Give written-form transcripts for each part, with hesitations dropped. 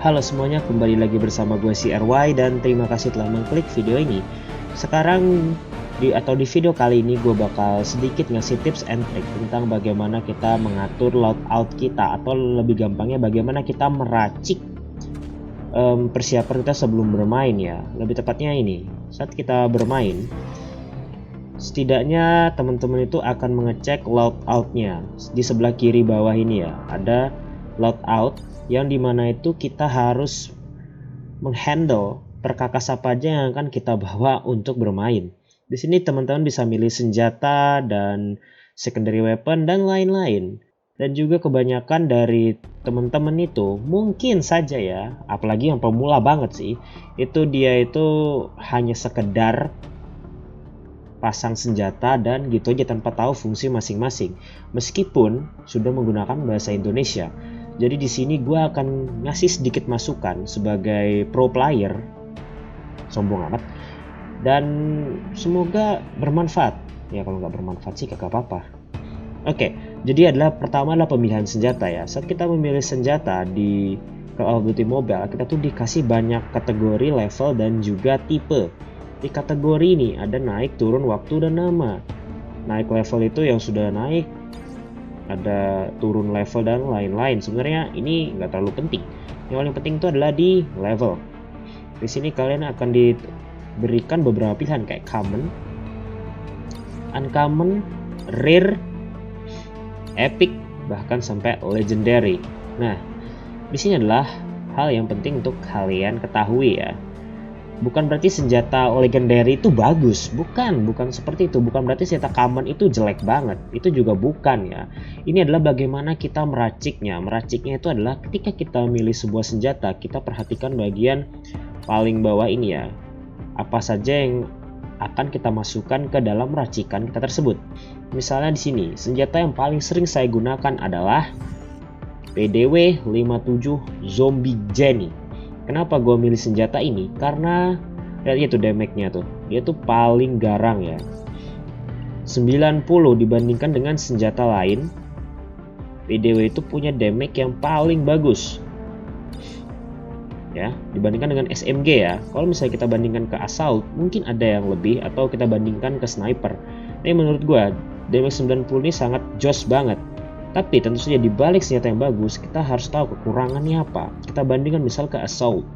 Halo semuanya, kembali lagi bersama gue si RY dan terima kasih telah mengklik video ini. Sekarang di video kali ini gue bakal sedikit ngasih tips and trick tentang bagaimana kita mengatur loadout kita, atau lebih gampangnya bagaimana kita meracik persiapan kita sebelum bermain ya. Lebih tepatnya ini, saat kita bermain setidaknya teman-teman itu akan mengecek loadoutnya. Di sebelah kiri bawah ini ya ada loadout, yang dimana itu kita harus menghandle perkakas apa aja yang akan kita bawa untuk bermain. Di sini teman-teman bisa milih senjata dan secondary weapon dan lain-lain. Dan juga kebanyakan dari teman-teman itu mungkin saja ya, apalagi yang pemula banget sih, dia itu hanya sekedar pasang senjata dan gitu aja tanpa tahu fungsi masing-masing, meskipun sudah menggunakan bahasa Indonesia. Jadi di sini gue akan ngasih sedikit masukan sebagai pro player, sombong amat, dan semoga bermanfaat. Ya kalau nggak bermanfaat sih kagak apa-apa. Oke, jadi pertama adalah pemilihan senjata ya. Saat kita memilih senjata di Call of Duty Mobile, kita tuh dikasih banyak kategori, level, dan juga tipe. Di kategori ini ada naik, turun, waktu, dan nama. Naik level itu yang sudah naik, ada turun level dan lain-lain. Sebenarnya ini nggak terlalu penting. Yang paling penting itu adalah di level. Di sini kalian akan diberikan beberapa pilihan kayak common, uncommon, rare, epic, bahkan sampai legendary. Nah, di sini adalah hal yang penting untuk kalian ketahui ya. Bukan berarti senjata legendary itu bagus, bukan seperti itu. Bukan berarti senjata common itu jelek banget, itu juga bukan ya. Ini adalah bagaimana kita meraciknya. Meraciknya itu adalah ketika kita memilih sebuah senjata, kita perhatikan bagian paling bawah ini ya. Apa saja yang akan kita masukkan ke dalam racikan kita tersebut. Misalnya di sini, senjata yang paling sering saya gunakan adalah PDW 57 Zombie Jenny. Kenapa gue milih senjata ini? Karena lihat itu damage-nya tuh. Dia tuh paling garang ya. 90 dibandingkan dengan senjata lain. PDW itu punya damage yang paling bagus. Ya, dibandingkan dengan SMG ya. Kalau misalnya kita bandingkan ke assault, mungkin ada yang lebih, atau kita bandingkan ke sniper. Tapi menurut gue, damage 90 ini sangat joss banget. Tapi tentu saja di balik senjata yang bagus, kita harus tahu kekurangannya apa. Kita bandingkan misal ke assault.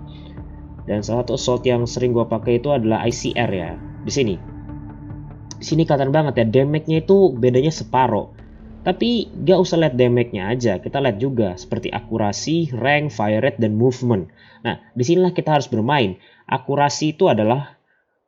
Dan salah satu assault yang sering gue pakai itu adalah ICR ya. Di sini kelihatan banget ya, damage-nya itu bedanya separoh. Tapi gak usah lihat damage-nya aja, kita lihat juga seperti akurasi, rank, fire rate, dan movement. Nah, disinilah kita harus bermain. Akurasi itu adalah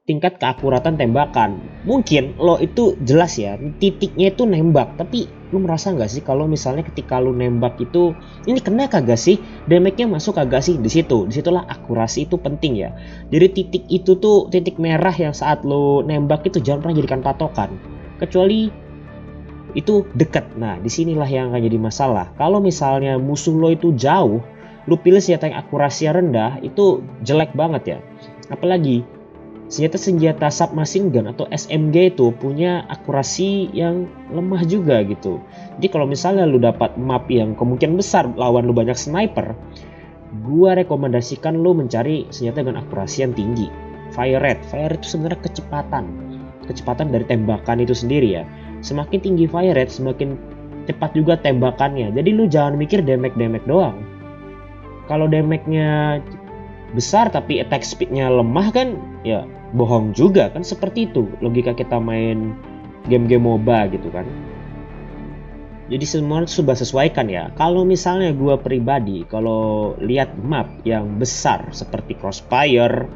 tingkat keakuratan tembakan. Mungkin lo itu jelas ya, titiknya itu nembak, tapi lo merasa nggak sih kalau misalnya ketika lo nembak itu ini kena kagak sih, damage-nya masuk kagak sih? Disitulah akurasi itu penting ya. Jadi titik itu tuh titik merah yang saat lo nembak itu jangan pernah jadikan patokan, kecuali itu dekat. Nah, disinilah yang akan jadi masalah. Kalau misalnya musuh lo itu jauh, lo pilih senjata yang akurasinya rendah, itu jelek banget ya. Apalagi senjata submachine gun atau SMG itu punya akurasi yang lemah juga gitu. Jadi kalau misalnya lu dapat map yang kemungkinan besar lawan lu banyak sniper, gua rekomendasikan lu mencari senjata dengan akurasi yang tinggi. Fire rate itu sebenarnya kecepatan dari tembakan itu sendiri ya. Semakin tinggi fire rate, semakin cepat juga tembakannya. Jadi lu jangan mikir damage doang. Kalau damage-nya besar tapi attack speed-nya lemah kan ya bohong juga kan. Seperti itu logika kita main game-game MOBA gitu kan. Jadi semua sudah sesuaikan ya. Kalau misalnya gue pribadi kalau lihat map yang besar seperti Crossfire,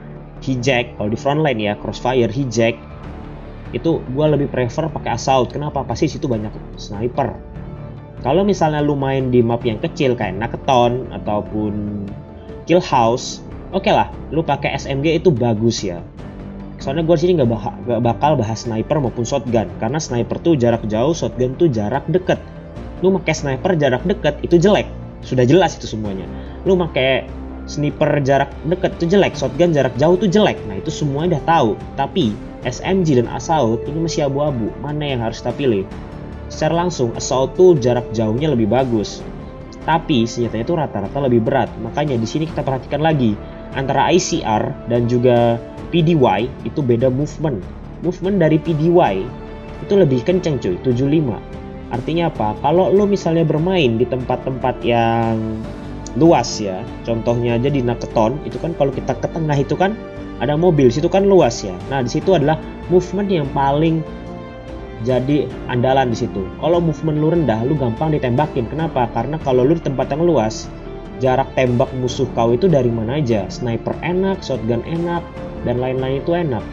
Hijack, kalau di frontline ya Crossfire, Hijack, itu gue lebih prefer pakai assault. Kenapa? Pasti situ banyak sniper. Kalau misalnya lu main di map yang kecil kayak Nakaton ataupun Kill House, oke lah, lu pakai SMG itu bagus ya. Soalnya gue sini nggak bakal bahas sniper maupun shotgun, karena sniper tuh jarak jauh, shotgun tuh jarak deket. Lu pakai sniper jarak deket itu jelek, sudah jelas itu semuanya. Lu pakai sniper jarak deket itu jelek, shotgun jarak jauh tuh jelek. Nah itu semuanya udah tahu. Tapi SMG dan assault ini masih abu-abu. Mana yang harus kita pilih? Secara langsung assault tuh jarak jauhnya lebih bagus. Tapi senjatanya itu rata-rata lebih berat. Makanya di sini kita perhatikan lagi antara ICR dan juga PDY itu beda movement. Movement dari PDY itu lebih kenceng cuy, 75. Artinya apa? Kalau lo misalnya bermain di tempat-tempat yang luas ya, contohnya aja di Naketon, itu kan kalau kita ke tengah itu kan ada mobil, situ kan luas ya. Nah, di situ adalah movement yang paling jadi andalan di situ. Kalau movement lu rendah, lu gampang ditembakin. Kenapa? Karena kalau lu di tempat yang luas, jarak tembak musuh kau itu dari mana aja. Sniper enak, shotgun enak, dan lain-lain itu enak.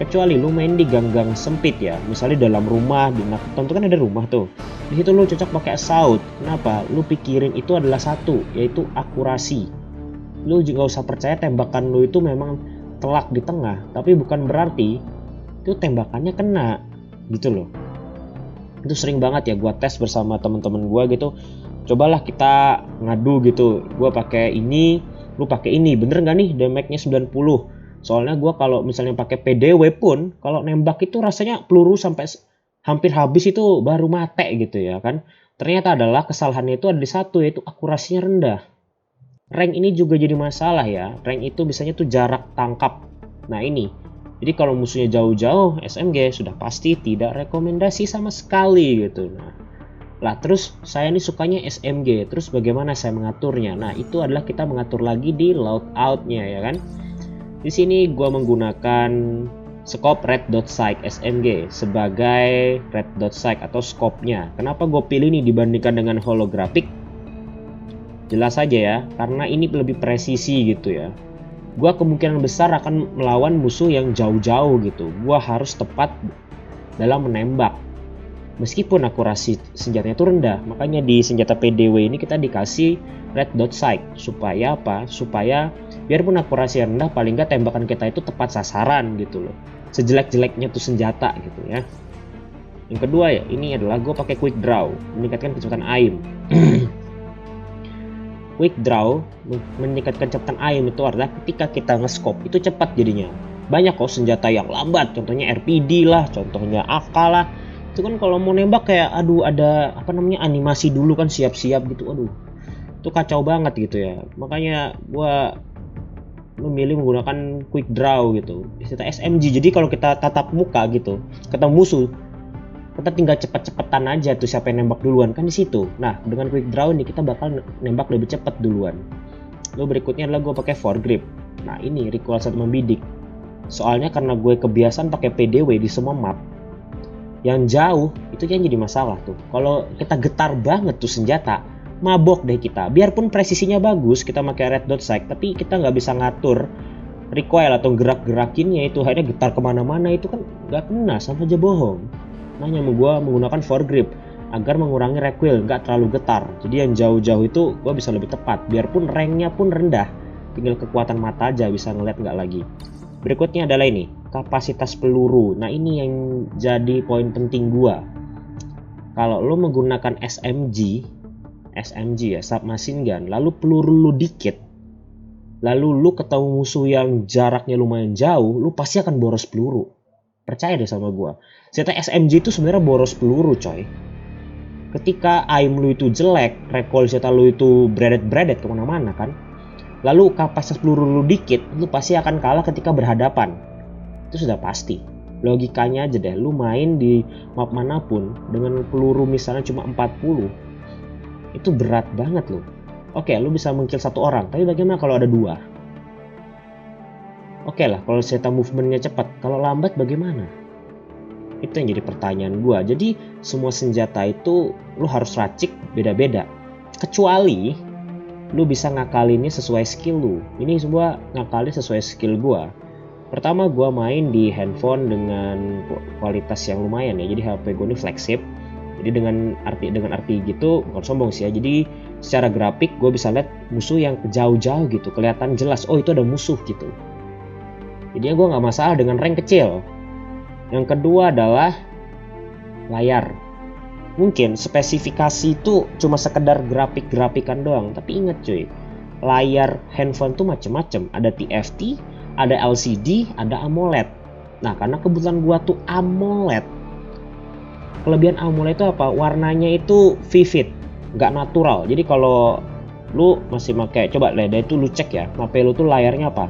Kecuali lu main di gang-gang sempit ya, misalnya dalam rumah, di Naketon itu kan ada rumah tuh. Di situ lu cocok pakai assault. Kenapa? Lu pikirin itu adalah satu, yaitu akurasi. Lu juga usah percaya tembakan lu itu memang telak di tengah, tapi bukan berarti itu tembakannya kena, gitu loh. Itu sering banget ya gua tes bersama teman-teman gua gitu. Cobalah kita ngadu gitu. Gua pakai ini, lu pakai ini. Bener nggak nih damage-nya 90? Soalnya gue kalau misalnya pakai PDW pun kalau nembak itu rasanya peluru sampai hampir habis itu baru mate gitu ya kan. Ternyata adalah kesalahannya itu ada di satu, yaitu akurasinya rendah. Rank ini juga jadi masalah ya. Rank itu biasanya tuh jarak tangkap. Nah ini. Jadi kalau musuhnya jauh-jauh SMG sudah pasti tidak rekomendasi sama sekali gitu. Nah, lah terus saya ini sukanya SMG. Terus bagaimana saya mengaturnya? Nah itu adalah kita mengatur lagi di loadout-nya ya kan. Di sini gue menggunakan scope red dot sight SMG sebagai red dot sight atau scope-nya. Kenapa gue pilih ini dibandingkan dengan holographic? Jelas saja ya, karena ini lebih presisi gitu ya. Gue kemungkinan besar akan melawan musuh yang jauh-jauh gitu. Gue harus tepat dalam menembak. Meskipun akurasi senjatanya itu rendah, makanya di senjata PDW ini kita dikasih red dot sight. Supaya apa? Supaya biarpun akurasi rendah, paling nggak tembakan kita itu tepat sasaran gitu loh. Sejelek-jeleknya tuh senjata gitu ya. Yang kedua ya, ini adalah gue pakai quick draw, meningkatkan kecepatan aim. Quick draw meningkatkan kecepatan aim itu adalah ketika kita nge-scope itu cepat jadinya. Banyak kok senjata yang lambat, contohnya RPD lah, contohnya AK lah. Itu kan kalau mau nembak kayak aduh ada apa namanya animasi dulu kan siap-siap gitu. Aduh. Itu kacau banget gitu ya. Makanya gua memilih menggunakan quick draw gitu. Istilah SMG. Jadi kalau kita tatap muka gitu, ketemu musuh, kita tinggal cepet-cepetan aja tuh siapa yang nembak duluan kan di situ. Nah, dengan quick draw ini kita bakal nembak lebih cepat duluan. Lalu berikutnya adalah gue pakai foregrip. Nah, ini recoil saat membidik. Soalnya karena gue kebiasaan pakai PDW di semua map, yang jauh itu kan jadi masalah tuh. Kalau kita getar banget tuh senjata, mabok deh kita. Biarpun presisinya bagus, kita pakai red dot sight, tapi kita nggak bisa ngatur recoil atau gerak-gerakinnya itu. Akhirnya getar kemana-mana itu kan nggak kena, sama aja bohong. Makanya gue menggunakan foregrip agar mengurangi recoil, nggak terlalu getar. Jadi yang jauh-jauh itu gue bisa lebih tepat. Biarpun ranknya pun rendah, tinggal kekuatan mata aja bisa ngeliat nggak lagi. Berikutnya adalah ini, kapasitas peluru. Nah ini yang jadi poin penting gua. Kalau lo menggunakan SMG ya, submachine gun, lalu peluru lu dikit, lalu lu ketemu musuh yang jaraknya lumayan jauh, lu pasti akan boros peluru. Percaya deh sama gua. Senjata SMG itu sebenarnya boros peluru coy. Ketika aim lu itu jelek, recoil senjata lu itu bredet-bredet kemana-mana kan, lalu kapasitas peluru lu dikit, lu pasti akan kalah ketika berhadapan. Itu sudah pasti. Logikanya aja deh, lu main di map manapun dengan peluru misalnya cuma 40, itu berat banget loh. Oke, lu bisa mengkill satu orang, tapi bagaimana kalau ada dua? Oke lah, kalau senjata movementnya cepat, kalau lambat bagaimana? Itu yang jadi pertanyaan gua. Jadi semua senjata itu lu harus racik beda-beda. Kecuali lu bisa ngakalinnya sesuai skill lu. Ini semua ngakalin sesuai skill gua. Pertama gua main di handphone dengan kualitas yang lumayan ya. Jadi HP gua ini flagship. Jadi dengan arti gitu bukan sombong sih ya. Jadi secara grafik gua bisa lihat musuh yang jauh-jauh gitu, kelihatan jelas. Oh itu ada musuh gitu. Jadi gua nggak masalah dengan rank kecil. Yang kedua adalah layar. Mungkin spesifikasi itu cuma sekedar grafik-grafikan doang, tapi ingat cuy, layar handphone tuh macem-macem. Ada TFT, ada LCD, ada AMOLED. Nah, karena kebetulan gua tuh AMOLED. Kelebihan AMOLED itu apa? Warnanya itu vivid. nggak natural. Jadi kalau lu masih pakai, coba deh itu lu cek ya, HP lu tuh layarnya apa.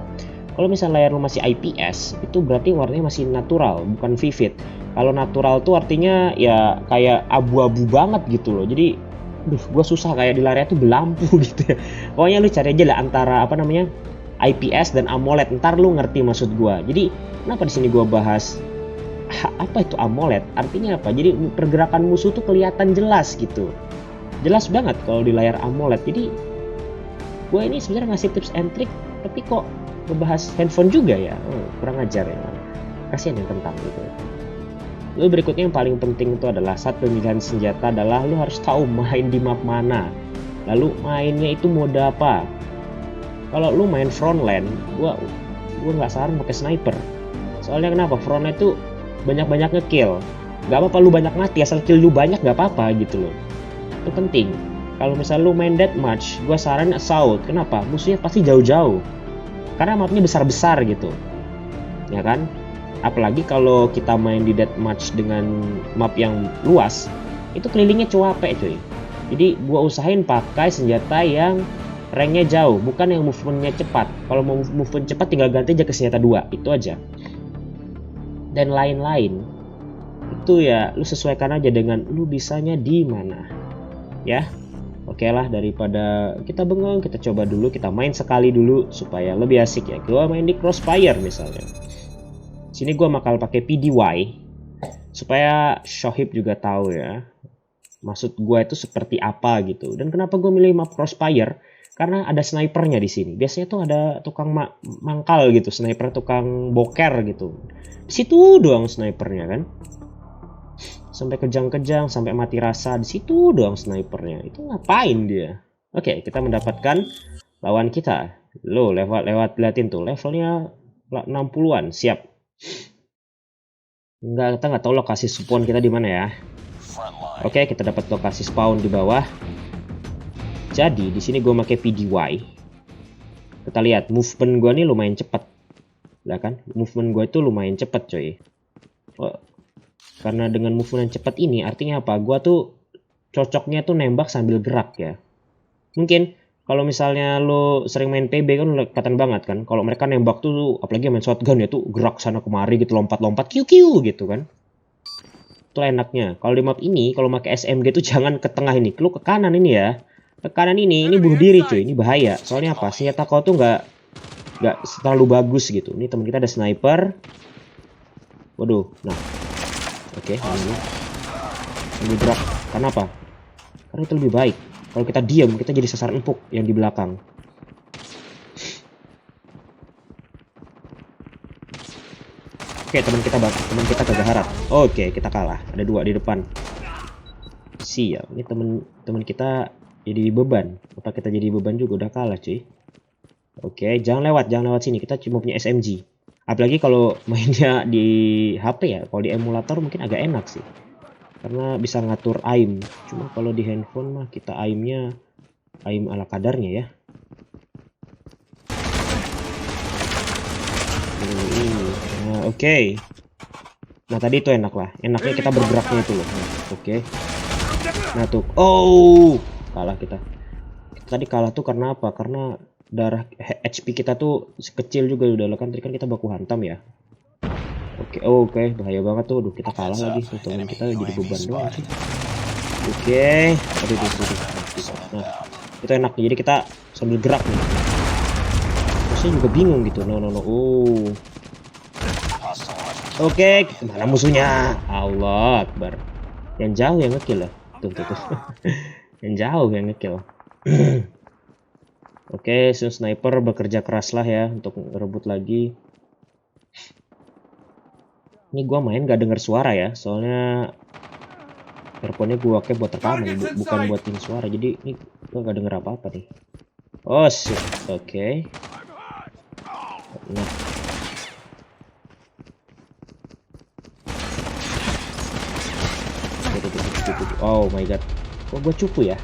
Kalau misalnya layar lu masih IPS, itu berarti warnanya masih natural, bukan vivid. Kalau natural tuh artinya ya kayak abu-abu banget gitu loh. Jadi, gue susah kayak di layarnya tuh berlampu gitu ya. Pokoknya lu cari aja lah antara apa namanya IPS dan AMOLED. Ntar lu ngerti maksud gue. Jadi, kenapa di sini gue bahas apa itu AMOLED? Artinya apa? Jadi pergerakan musuh tuh kelihatan jelas gitu. Jelas banget kalau di layar AMOLED. Jadi, gue ini sebenarnya ngasih tips and trick, tapi kok ngebahas handphone juga ya. Kurang ajar ya. Kasihan yang kentang gitu. Lalu berikutnya yang paling penting itu adalah saat pemilihan senjata adalah lu harus tahu main di map mana. Lalu mainnya itu mode apa. Kalau lu main frontline, gua nggak saran pakai sniper. Soalnya kenapa? Frontline itu banyak-banyak ngekill. Gak apa-apa lu banyak mati, asal kill lu banyak gak apa-apa gitu loh. Itu penting. Kalau misal lu main deathmatch, gua saran assault. Kenapa? Musuhnya pasti jauh-jauh. Karena mapnya besar-besar gitu, ya kan? Apalagi kalau kita main di deathmatch dengan map yang luas, itu kelilingnya cuape cuy. Jadi gua usahain pakai senjata yang ranknya jauh, bukan yang movementnya cepat. Kalau mau movement cepat tinggal ganti aja ke senjata 2, itu aja. Dan lain-lain itu ya lu sesuaikan aja dengan lu bisanya di mana, ya. Oke lah, daripada kita bengong, kita coba dulu, kita main sekali dulu supaya lebih asik ya. Gua main di Crossfire misalnya. Sini gua bakal pakai PDY supaya Shohib juga tahu ya. Maksud gua itu seperti apa gitu. Dan kenapa gua milih map Crossfire? Karena ada snipernya di sini. Biasanya tuh ada tukang mangkal gitu, sniper tukang boker gitu. Di situ doang snipernya kan. Sampai kejang-kejang, sampai mati rasa, di situ doang snipernya. Itu ngapain dia? Oke, kita mendapatkan lawan kita. Lo lewat liatin tuh levelnya 60-an, siap. Kita nggak tahu lokasi spawn kita di mana ya. Oke, kita dapat lokasi spawn di bawah. Jadi di sini gue pakai PDY. Kita lihat movement gue nih lumayan cepat, lah kan? Movement gue itu lumayan cepat, coy. Karena dengan movement yang cepat ini artinya apa? Gua tuh cocoknya tuh nembak sambil gerak ya. Mungkin kalau misalnya lo sering main PB kan kelihatan banget kan. Kalau mereka nembak tuh apalagi main shotgun ya tuh gerak sana kemari gitu, lompat-lompat kiu gitu kan. Itu enaknya. Kalau di map ini kalau pakai SMG tuh jangan ke tengah ini. Lo ke kanan ini ya. Ke kanan ini bunuh diri cuy. Ini bahaya. Soalnya apa? Senjata kau tuh nggak terlalu bagus gitu. Ini teman kita ada sniper. Waduh. Nah. Oke, ini gerak. Karena apa? Karena itu lebih baik. Kalau kita diam, kita jadi sasaran empuk yang di belakang. Oke, teman kita gagah harap. Oke, kita kalah. Ada 2 di depan. Sial. Ini teman kita jadi beban. Apa kita jadi beban juga? Udah kalah, cuy. Oke, jangan lewat sini. Kita cuma punya SMG. Apalagi kalau mainnya di HP ya. Kalau di emulator mungkin agak enak sih. Karena bisa ngatur aim. Cuma kalau di handphone mah kita aim ala kadarnya ya. Nah, oke. Nah, tadi itu enak lah. Enaknya kita bergeraknya itu loh. Nah, oke. Nah, tuh. Oh, kalah kita. Tadi kalah tuh karena apa? Karena darah HP kita tuh kecil juga udah kan. Tadi kan kita baku hantam ya. Oke, bahaya banget tuh. Aduh, kita kalah lagi. Teman kita jadi beban doang sih. Oke. Aduh. Nah, itu enak. Jadi kita sambil gerak nih. Saya juga bingung gitu. No. Oke, mana musuhnya? Allah Akbar. Yang jauh yang ngekill lah. Tuh. Yang jauh yang ngekill. Oke, sniper bekerja keras lah ya untuk merebut lagi. Ini gua main gak denger suara ya, soalnya earphone-nya gua pakai buat rekaman, bukan buatin suara. Jadi ini gua gak denger apa-apa nih. Oh shit, oke. Nah. Oh my god, kok gua cupu ya?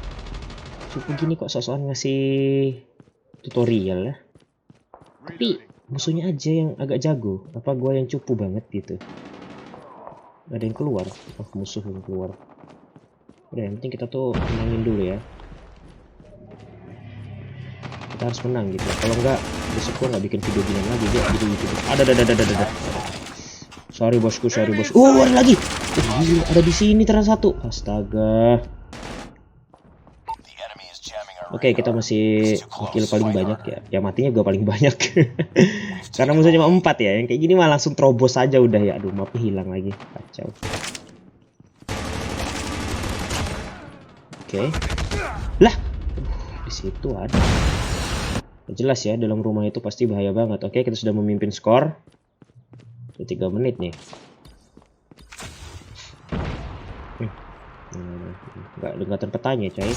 Cupu gini kok sok-sokan ngasih tutorial ya? Tapi musuhnya aja yang agak jago, apa gua yang cupu banget gitu? Ada yang keluar, musuh yang keluar. Udah, yang penting kita tuh menangin dulu ya. Kita harus menang gitu. Kalau enggak, besok gua nggak bikin video gini lagi dia gitu gitu. Ada. Sorry bosku. Ada lagi. Gila, ada di sini ternyata satu. Astaga. Oke, kita masih kill paling banyak ya. Ya matinya juga paling banyak. Karena musuhnya cuma 4 ya. Yang kayak gini mah langsung terobos aja udah ya. Aduh, mapnya hilang lagi. Kacau. Oke. Lah, di situ ada. Jelas ya, dalam rumah itu pasti bahaya banget. Oke, kita sudah memimpin skor. 3 menit nih. Nggak kelihatan petanya, coy.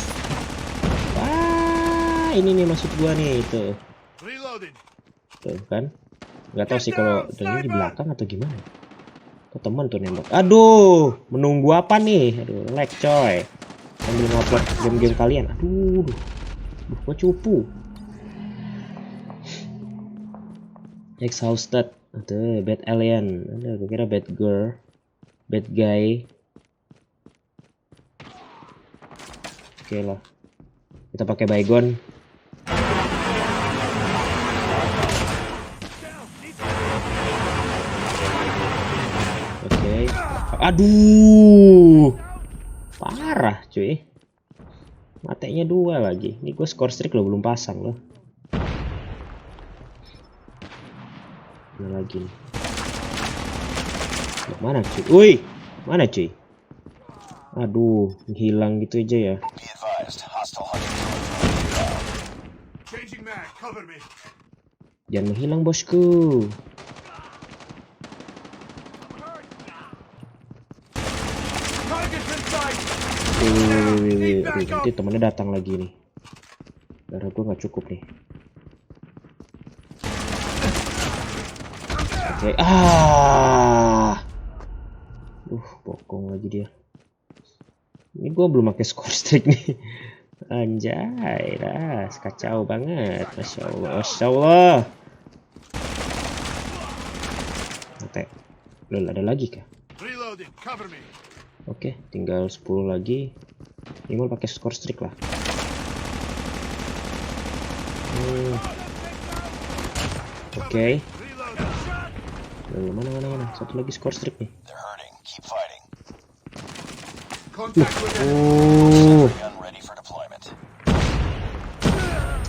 Wah, ini nih maksud gua nih itu. Tuh kan. Nggak tahu sih kalau ini di belakang atau gimana. Kok teman tuh nembak. Aduh, menunggu apa nih? Aduh, lag coy. Sambil ngupload game-game kalian. Aduh, gua cupu. Exhausted. Aduh, bad alien. Aduh, gue kira bad girl. Bad guy. Oke lah. Kita pakai baygon. Oke. Aduh. Parah, cuy. Matenya 2 lagi. Ini gue score streak lo belum pasang loh. Mana lagi nih? Mana cuy? Woi, mana cuy? Aduh, hilang gitu aja ya. Jangan menghilang bosku. Aduh, nanti temennya datang lagi nih. Darah gue nggak cukup nih. Oke, bokong lagi dia. Ini gue belum pakai score streak nih. Anjay, kacau banget. Masya Allah. Oke, ada lagi kah? Oke, tinggal 10 lagi. Ini mau pakai score streak lah. Oke. Mana? Satu lagi score streak nih.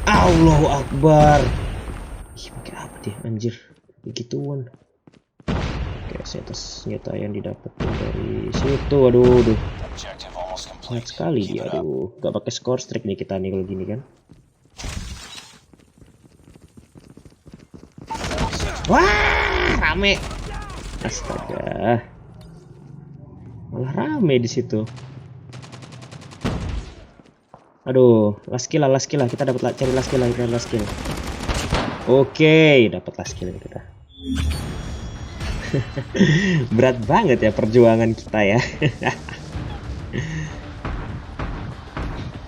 Allahu Akbar. Ih, pakai apa dia anjir? Begituan. Oke, senjata yang didapetin dari situ. Aduh. Banyak sekali dia. Aduh, gak pakai score streak nih kita nih kalau gini kan. Wah, rame. Astaga. Malah rame di situ. Aduh, last kill lah. Kita dapat cari last kill. Oke, dapat last kill kita. Berat banget ya perjuangan kita ya.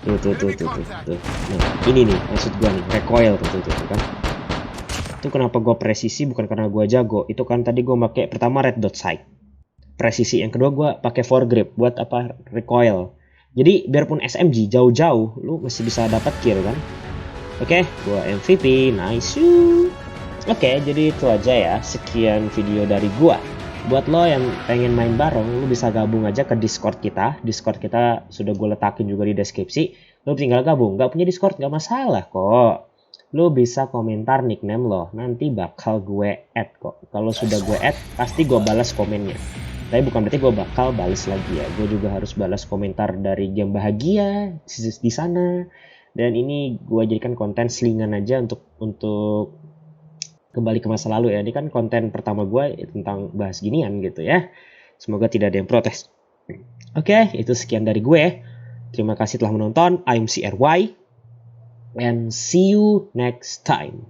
Tuh. Nah, ini nih maksud gua nih, recoil tuh kan. Itu kenapa gua presisi bukan karena gua jago. Itu kan tadi gua pakai pertama red dot sight. Presisi, yang kedua gua pakai foregrip buat apa? Recoil. Jadi biarpun SMG jauh-jauh lu masih bisa dapat kill kan. Oke, gua MVP, nice. Oke, jadi itu aja ya. Sekian video dari gua. Buat lo yang pengen main bareng, lu bisa gabung aja ke Discord kita. Discord kita sudah gue letakin juga di deskripsi. Lu tinggal gabung. Gak punya Discord gak masalah kok. Lu bisa komentar nickname lo. Nanti bakal gue add kok. Kalau sudah gue add, pasti gue balas komennya. Tapi bukan berarti gue bakal balas lagi ya. Gue juga harus balas komentar dari game bahagia di sana. Dan ini gue jadikan konten selingan aja untuk kembali ke masa lalu ya. Ini kan konten pertama gue tentang bahas ginian gitu ya. Semoga tidak ada yang protes. Oke, itu sekian dari gue. Terima kasih telah menonton. I'm CRY and see you next time.